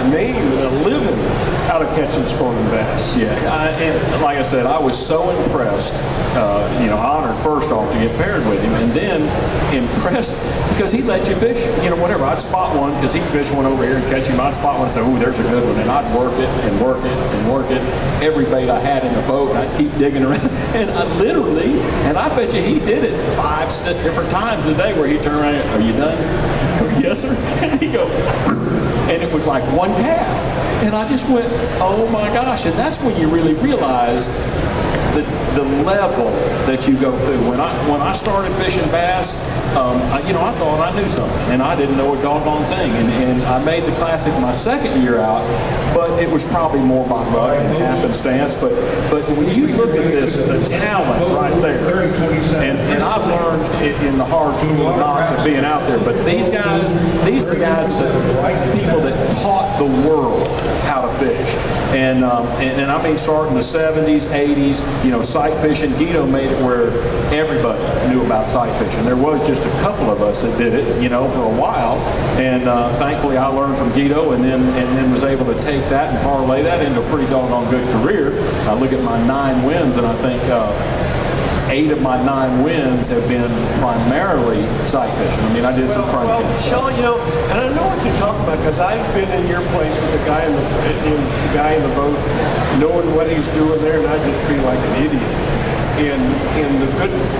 name and a living out of catching sporting bass. Yeah, and like I said, I was so impressed, honored first off to get paired with him, and then impressed because he'd let you fish, whatever. I'd spot one because he'd fish one over here and catch him. I'd spot one and say, ooh, there's a good one, and I'd work it and work it and work it. Every bait I had in the boat, and I'd keep digging around. And I literally, and I bet you he did it 5 different times a day where he'd turn around, are you done? Yes, sir. And he'd go, and it was like one cast. And I just went, oh my gosh. And that's when you really realize the level that you go through. When I started fishing bass, I thought I knew something, and I didn't know a doggone thing. And I made the Classic my second year out, but it was probably more by luck and happenstance. But when you look at this, the talent right there, and I've learned in the hard school of knocks of being out there, but these are the guys that people that taught the world how to fish. And I mean, starting in the 70s, 80s, sight fishing. Guido made it where everybody knew about sight fishing. There was just a couple of us that did it, for a while. And thankfully, I learned from Guido, and then was able to take that and parlay that into a pretty doggone good career. I look at my 9 wins, and I think 8 of my 9 wins have been primarily sight fishing. I mean, I did some cranking. Well, Shaw, and I know what you're talking about because I've been in your place with the guy in the boat, knowing what he's doing there, and I just feel like an idiot. And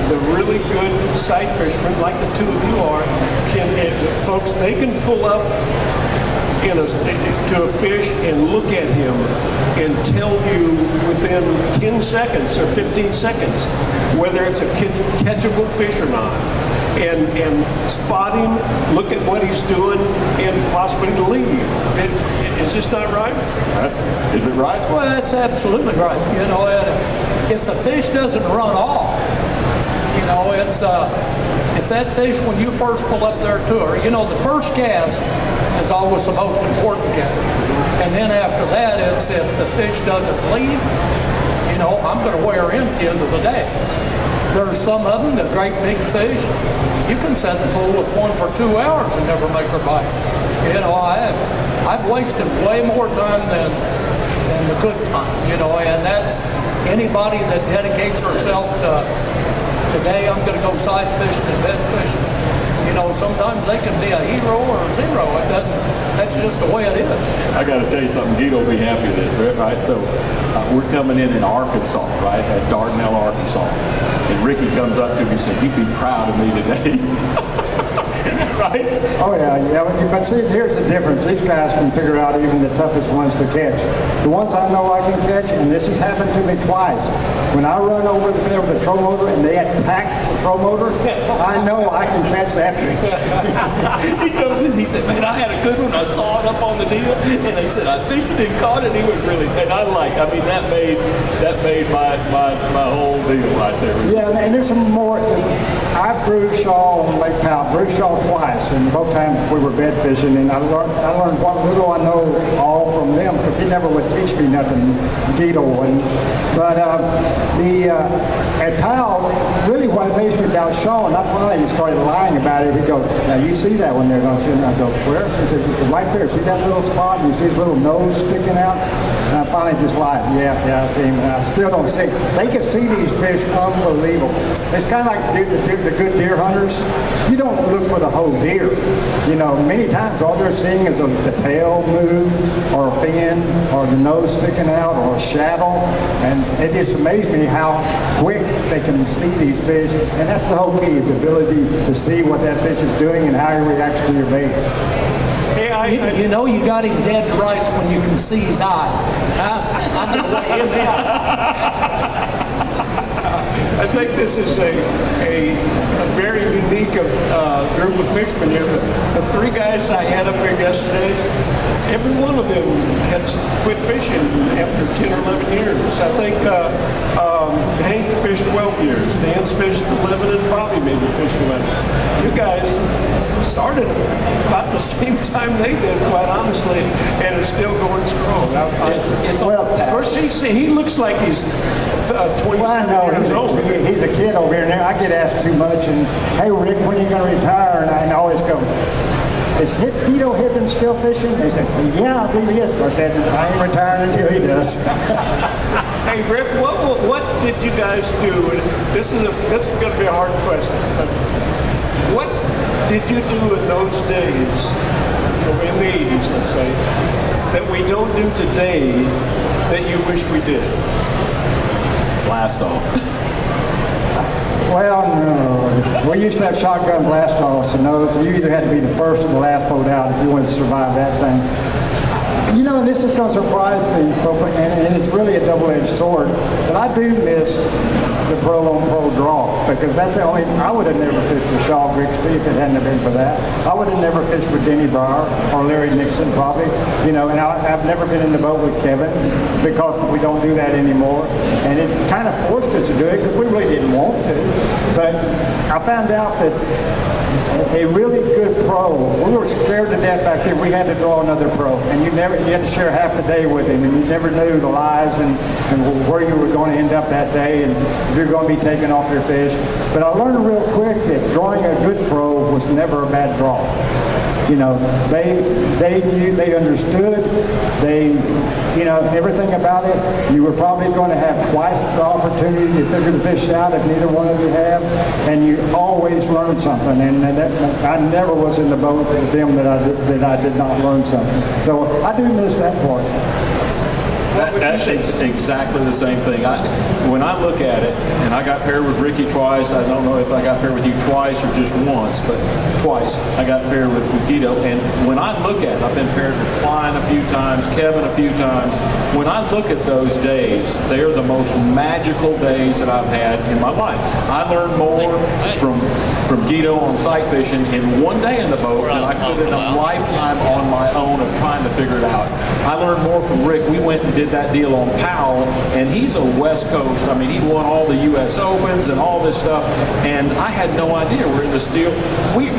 the really good sight fishermen, like the two of you are, folks, they can pull up to a fish and look at him and tell you within 10 seconds or 15 seconds whether it's a catchable fish or not. And spot him, look at what he's doing, and possibly leave. Is this not right? Is it right? Well, that's absolutely right. If the fish doesn't run off, it's if that fish, when you first pull up there to her, the first cast is always the most important cast. And then after that, it's if the fish doesn't leave, I'm going to wear in at the end of the day. There's some of them, the great big fish, you can set them full with one for 2 hours and never make her bite. I've wasted way more time than the good time, and that's anybody that dedicates herself to, today I'm going to go side fishing and bed fishing. Sometimes they can be a hero or a zero. That's just the way it is. I got to tell you something. Guido will be happy with this, right? So we're coming in Arkansas, right, at Dardanelle, Arkansas. And Ricky comes up to me and said, "You'd be proud of me today." Right? Oh yeah. But see, here's the difference. These guys can figure out even the toughest ones to catch. The ones I know I can catch, and this has happened to me twice. When I run over there with the troll motor and they attack the troll motor, I know I can catch that fish. He comes in, he said, "Man, I had a good one. I saw it up on the deal," and he said, "I fished it and caught it." He went really, and that made my whole deal right there. Yeah, and there's some more. I threw Shaw on Lake Powell. Threw Shaw twice, and both times we were bed fishing, and I learned what little I know all from them because he never would teach me nothing, Guido wouldn't. But at Powell, really what amazed me about Shaw, and I finally started lying about it. He'd go, "Now you see that one there, don't you?" And I go, "Where?" He said, "Right there. See that little spot? And you see his little nose sticking out?" And I finally just lied. Yeah, I see him. And I still don't see. They can see these fish unbelievable. It's kind of like the good deer hunters. You don't look for the whole deer. Many times all they're seeing is the tail move, or a fin, or the nose sticking out, or a shadow. And it just amazed me how quick they can see these fish. And that's the whole key, is the ability to see what that fish is doing and how he reacts to your bait. Hey, you got him dead to rights when you can see his eye. I'm going to weigh him out. I think this is a very unique group of fishermen here. The 3 guys I had up here yesterday, every one of them had quit fishing after 10 or 11 years. I think Hank fished 12 years, Dan's fished 11, and Bobby maybe fished 11. You guys started about the same time they did, quite honestly, and it's still going strong. Of course, he looks like he's 27 years old. He's a kid over here. Now I get asked too much, and hey, Rick, when are you going to retire? And I always go, is Guido Hibdon still fishing? They said, yeah, I believe he is. I said, I ain't retiring until he does. Hey Rick, what did you guys do? And this is going to be a hard question, but what did you do in those days, in the 80s, let's say, that we don't do today that you wish we did? Blast off. Well, no. We used to have shotgun blast offs, and those, you either had to be the first or the last boat out if you wanted to survive that thing. You know, and this is going to surprise people, and it's really a double-edged sword, but I do miss the pro-on-pro draw, because that's the only, I would have never fished with Shaw Grigsby if it hadn't been for that. I would have never fished with Denny Brower or Larry Nixon probably, you know, and I've never been in the boat with Kevin because we don't do that anymore. And it kind of forced us to do it because we really didn't want to. But I found out that a really good pro, we were scared to death back then. We had to draw another pro, and you had to share half the day with him, and you never knew the lies and where you were going to end up that day, and if you're going to be taking off your fish. But I learned real quick that drawing a good pro was never a bad draw. You know, they knew, they understood, they, you know, everything about it. You were probably going to have twice the opportunity to figure the fish out if neither one of you have, and you always learn something. And I never was in the boat with them that I did not learn something. So I do miss that part. That's exactly the same thing. When I look at it, and I got paired with Ricky twice, I don't know if I got paired with you twice or just once, but twice I got paired with Guido. And when I look at it, I've been paired with Klein a few times, Kevin a few times. When I look at those days, they're the most magical days that I've had in my life. I learned more from Guido on sight fishing in one day in the boat than I could in a lifetime on my own of trying to figure it out. I learned more from Rick. We went and did that deal on Powell, and he's a West Coast. I mean, he won all the U.S. Opens and all this stuff, and I had no idea we're in this deal.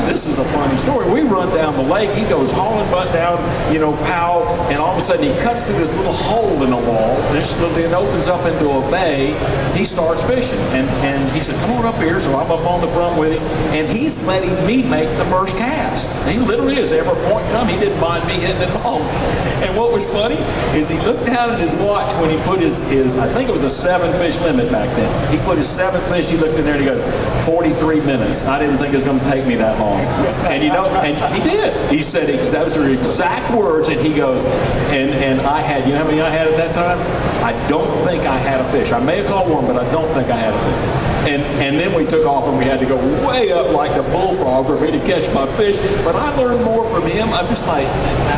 This is a funny story. We run down the lake. He goes hauling butt down, you know, Powell, and all of a sudden he cuts through this little hole in the wall. It opens up into a bay. He starts fishing, and he said, "Come on up here." So I'm up on the front with him, and he's letting me make the first cast. And he literally is. Every point come, he didn't mind me hitting it home. And what was funny is he looked down at his watch when he put his I think it was a 7-fish limit back then. He put his 7th fish, he looked in there and he goes, 43 minutes. I didn't think it was going to take me that long. And you know, and he did. He said, those are exact words, and he goes, and I had, you know how many I had at that time? I don't think I had a fish. I may have caught one, but I don't think I had a fish. And then we took off and we had to go way up like the bullfrog for me to catch my fish. But I learned more from him. I'm just like,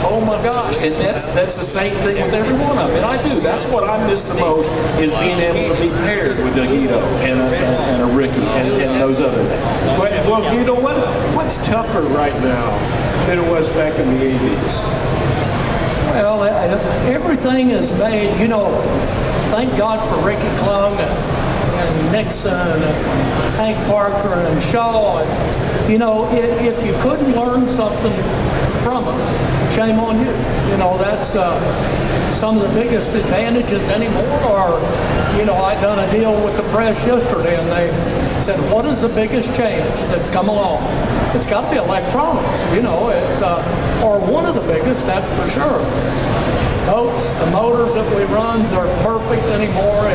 oh my gosh. And that's the same thing with every one of them. And I do. That's what I miss the most, is being able to be paired with a Guido and a Ricky and those other guys. Well, Guido, what's tougher right now than it was back in the 80s? Well, everything is made, you know, thank God for Ricky Clunn and Nixon and Hank Parker and Shaw. And, you know, if you couldn't learn something from us, shame on you. You know, that's some of the biggest advantages anymore. Or, you know, I done a deal with the press yesterday, and they said, what is the biggest change that's come along? It's got to be electronics, you know. It's or one of the biggest, that's for sure. Boats, the motors that we run, they're perfect anymore.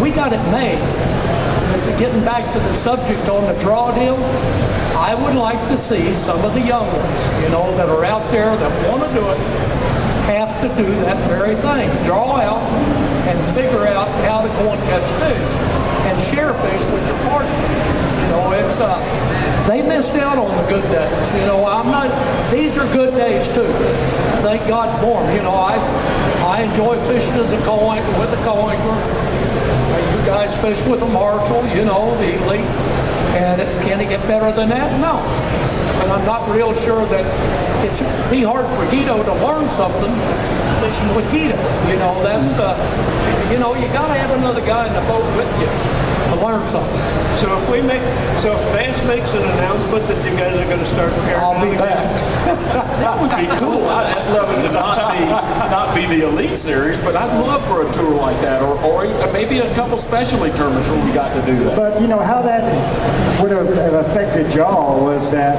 We got it made. But getting back to the subject on the draw deal, I would like to see some of the young ones, you know, that are out there that want to do it, have to do that very thing. Draw out and figure out how to go and catch fish and share fish with your partner. You know, it's they missed out on the good days. You know, these are good days too. Thank God for them. You know, I enjoy fishing as with a co-angler. You guys fish with a Marshall, you know, the elite. And can it get better than that? No. But I'm not real sure that it's be hard for Guido to learn something fishing with Guido. You know, that's, you know, you got to have another guy in the boat with you to learn something. So if Bass makes an announcement that you guys are going to start pairing I'll be out back. That would be cool. I'd love it to not be the elite series, but I'd love for a tour like that, or maybe a couple specialty tournaments where we got to do that. But you know how that would have affected y'all was that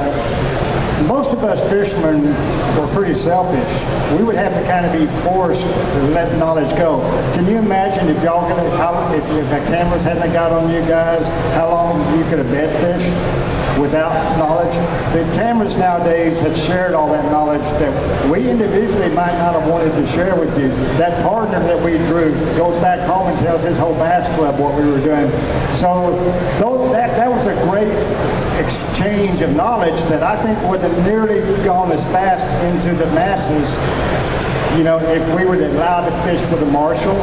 most of us fishermen were pretty selfish. We would have to kind of be forced to let knowledge go. Can you imagine if y'all could, if the cameras hadn't got on you guys, how long you could have bed fished without knowledge? The cameras nowadays have shared all that knowledge that we individually might not have wanted to share with you. That partner that we drew goes back home and tells his whole bass club what we were doing. So that was a great exchange of knowledge that I think would have nearly gone as fast into the masses, you know, if we were allowed to fish with a marshal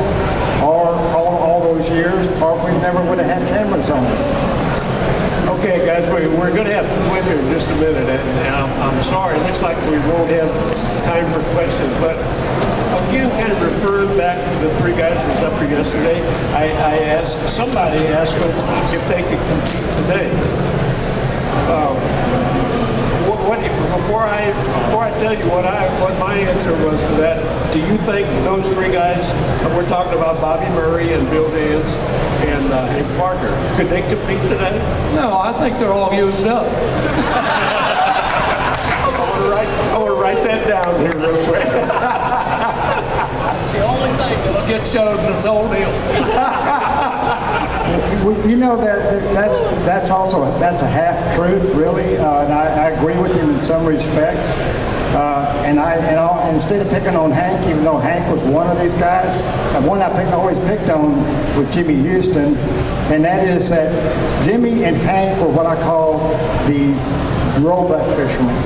or all those years, or if we never would have had cameras on us. Okay, guys, we're going to have to quit here in just a minute, and I'm sorry. It looks like we won't have time for questions, but again, kind of referring back to the three guys who was up here yesterday, somebody asked them if they could compete today. Before I tell you what my answer was to that, do you think those three guys, we're talking about Bobby Murray and Bill Dance and Hank Parker, could they compete today? No, I think they're all used up. I want to write that down here real quick. It's the only thing that'll get showed in this whole deal. You know that's a half truth, really, and I agree with him in some respects. Instead of picking on Hank, even though Hank was one of these guys, one I always picked on was Jimmy Houston, and that is that Jimmy and Hank were what I call the robot fishermen.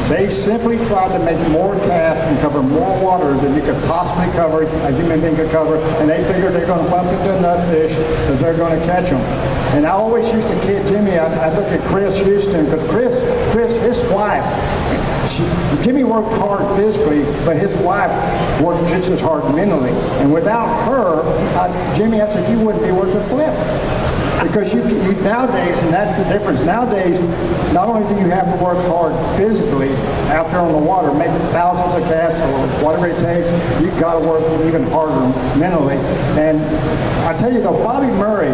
They simply tried to make more casts and cover more water than you could possibly cover, a human being could cover, and they figured they're going to bump into enough fish that they're going to catch them. And I always used to kid Jimmy. I'd look at Chris Houston, because Chris, his wife, Jimmy worked hard physically, but his wife worked just as hard mentally. And without her, Jimmy, I said, you wouldn't be worth a flip. Because you nowadays, and that's the difference, nowadays, not only do you have to work hard physically out there on the water, making thousands of casts or whatever it takes, you've got to work even harder mentally. And I tell you though, Bobby Murray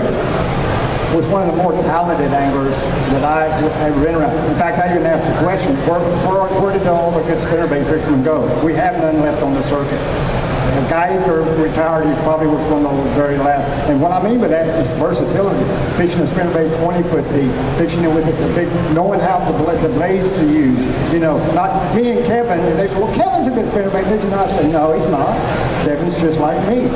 was one of the more talented anglers that I've ever been around. In fact, I even asked the question, where did all the good spinnerbait fishermen go? We have none left on the circuit. A guy who retired, he probably was one of the very last. And what I mean by that is versatility. Fishing a spinnerbait 20 foot deep, fishing it with the big, knowing how the blades to use. You know, not me and Kevin, and they say, well, Kevin's a good spinnerbait fisher. And I say, no, he's not. Kevin's just like me.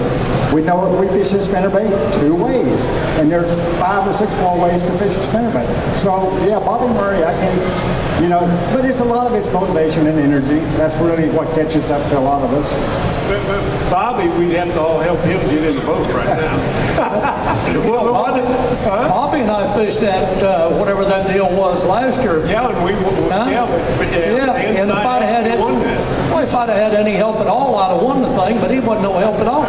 We know we fish a spinnerbait two ways. And there's 5 or 6 more ways to fish a spinnerbait. So, yeah, Bobby Murray, I think, you know, but it's a lot of it's motivation and energy. That's really what catches up to a lot of us. But Bobby, we'd have to all help him get in the boat right now. Bobby and I fished that, whatever that deal was last year. Yeah, and and if I'd have had won that. well, if I'd have had any help at all, I'd have won the thing, but he wasn't no help at all.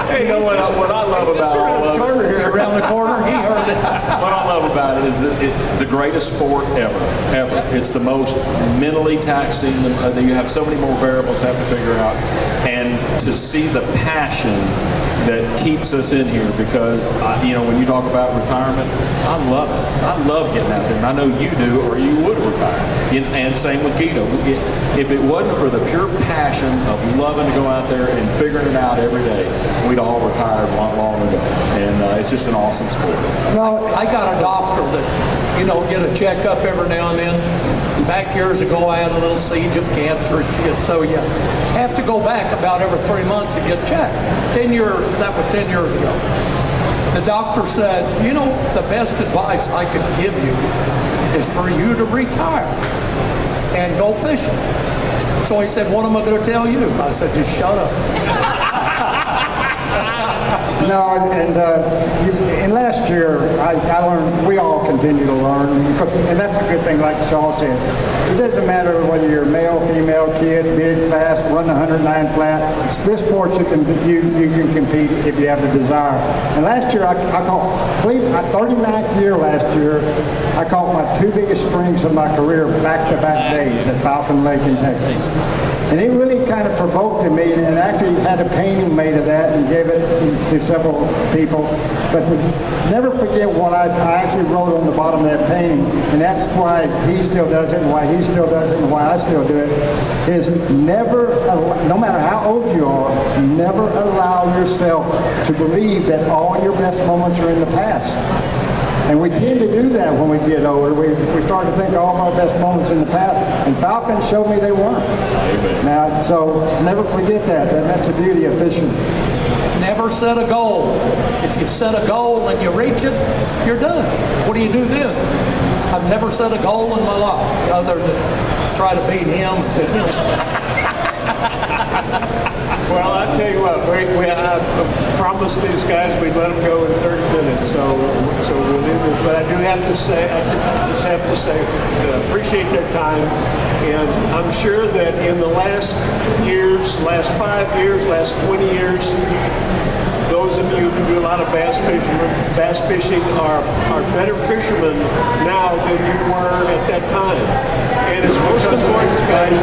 Hey, you know what I love about all of it? Around the corner, he heard it. What I love about it is the greatest sport ever. It's the most mentally taxing. You have so many more variables to have to figure out, and to see the passion that keeps us in here, because when you talk about retirement, I love it. I love getting out there, and I know you do, or you would retire. And same with Guido. If it wasn't for the pure passion of loving to go out there and figuring it out every day, we'd all retired long ago. And it's just an awesome sport. No, I got a doctor that, get a checkup every now and then. Back years ago, I had a little siege of cancer, so you have to go back about every 3 months and get checked. 10 years, that was 10 years ago. The doctor said, the best advice I could give you is for you to retire and go fishing. So he said, what am I going to tell you? I said, just shut up. No, and last year I learned. We all continue to learn, and that's the good thing. Like Shaw said, it doesn't matter whether you're male, female, kid, big, fast, run 109 flat. This sport you can compete if you have the desire. And last year I 39th year last year, I caught my 2 biggest springs of my career back-to-back days at Falcon Lake in Texas. And it really kind of provoked me, and actually had a painting made of that and gave it to several people. But never forget what I actually wrote on the bottom of that painting, and that's why he still does it, and why he still does it, and why I still do it, is never, no matter how old you are, never allow yourself to believe that all your best moments are in the past. And we tend to do that when we get older. We start to think all of our best moments in the past, and Falcon showed me they weren't. Amen. Now, so never forget that, and that's the beauty of fishing. Never set a goal. If you set a goal and you reach it, you're done. What do you do then? I've never set a goal in my life other than try to beat him. Well, I tell you what, I promised these guys we'd let them go in 30 minutes, so we'll do this. But I do have to say, appreciate their time, and I'm sure that in the last 5 years, last 20 years, those of you who do a lot of bass fishing are better fishermen now than you were at that time. And it's most important, guys,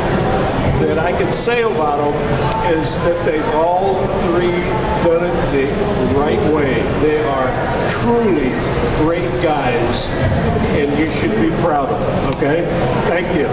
that I can say about them is that they've all 3 done it the right way. They are truly great guys, and you should be proud of them, okay? Thank you.